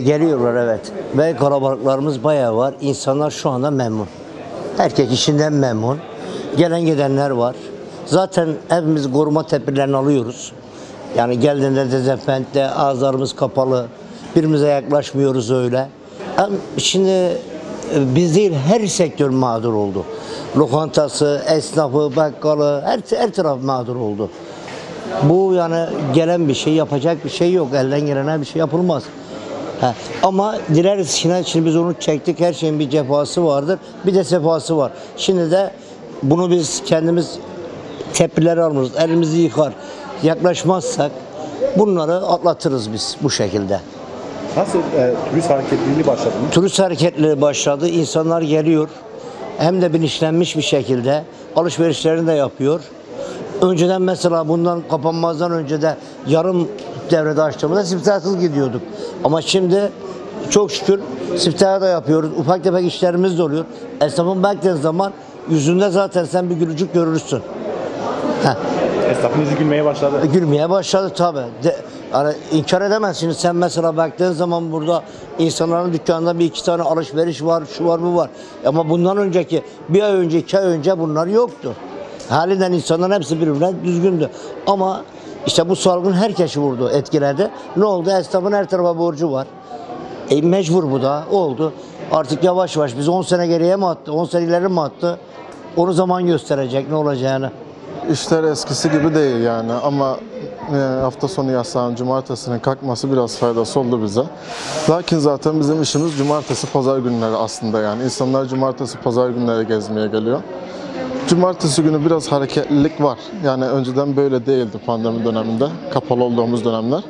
Geliyorlar evet ve kalabalıklarımız bayağı var. İnsanlar şu anda memnun. Herkes işinden memnun. Gelen gidenler var. Zaten hepimiz koruma tedbirlerini alıyoruz. Yani geldiğinde dezenfekte, ağızlarımız kapalı. Birbirimize yaklaşmıyoruz öyle. Şimdi biz değil her sektör mağdur oldu. Lokantası, esnafı, bakkalı her taraf mağdur oldu. Bu yani gelen bir şey, yapacak bir şey yok. Elden gelene bir şey yapılmaz. Ama dileriz şimdi biz onu çektik, her şeyin bir cefası vardır, bir de sefası var. Şimdi de bunu biz kendimiz tedbirleri alırız, elimizi yıkar, yaklaşmazsak bunları atlatırız biz bu şekilde. Nasıl turist hareketliliği başladı mı? Turist hareketleri başladı, insanlar geliyor, hem de bilinçlenmiş bir şekilde alışverişlerini de yapıyor. Önceden mesela bundan kapanmazdan önce de yarım devrede açtığımızda siftahsız gidiyorduk. Ama şimdi çok şükür siftahı da yapıyoruz. Ufak tefek işlerimiz de oluyor. Esnafın baktığın zaman yüzünde zaten sen bir gülücük görürsün. Esnafın yüzü gülmeye başladı. Gülmeye başladı tabii. Yani inkar edemez. Şimdi sen mesela baktığın zaman burada insanların dükkanında bir iki tane alışveriş var, şu var, bu var. Ama bundan önceki bir ay önce, 2 ay önce bunlar yoktu. Halinden insanların hepsi birbirine düzgündü. Ama işte bu salgın herkesi vurdu, etkiledi. Ne oldu? Esnafın her tarafa borcu var. Mecbur bu da oldu. Artık yavaş yavaş biz 10 sene geriye mi attı, 10 sene ileri mi attı? Onu zaman gösterecek ne olacağını. İşler eskisi gibi değil yani ama hafta sonu yasağın cumartesinin kalkması biraz faydası oldu bize. Lakin zaten bizim işimiz cumartesi pazar günleri aslında yani. İnsanlar cumartesi pazar günleri gezmeye geliyor. Cumartesi günü biraz hareketlilik var. Yani önceden böyle değildi pandemi döneminde, kapalı olduğumuz dönemler.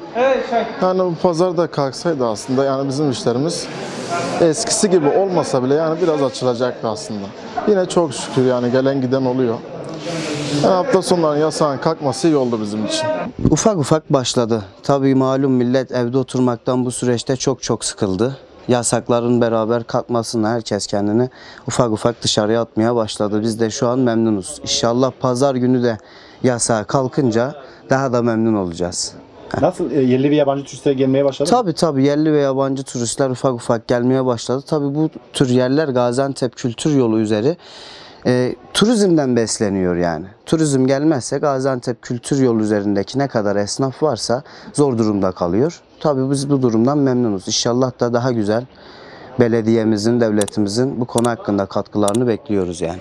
Yani bu pazar da kalksaydı aslında yani bizim işlerimiz eskisi gibi olmasa bile yani biraz açılacaktı aslında. Yine çok şükür yani gelen giden oluyor. Yani hafta sonları yasağın kalkması iyi oldu bizim için. Ufak ufak başladı. Tabii malum millet evde oturmaktan bu süreçte çok sıkıldı. Yasakların beraber kalkmasına herkes kendini ufak ufak dışarıya atmaya başladı. Biz de şu an memnunuz. İnşallah pazar günü de yasağı kalkınca daha da memnun olacağız. Nasıl yerli ve yabancı turistler gelmeye başladı? Tabii yerli ve yabancı turistler ufak ufak gelmeye başladı. Tabii bu tür yerler Gaziantep Kültür Yolu üzeri turizmden besleniyor yani. Turizm gelmezse Gaziantep Kültür Yolu üzerindeki ne kadar esnaf varsa zor durumda kalıyor. Tabii biz bu durumdan memnunuz. İnşallah da daha güzel belediyemizin, devletimizin bu konu hakkında katkılarını bekliyoruz yani.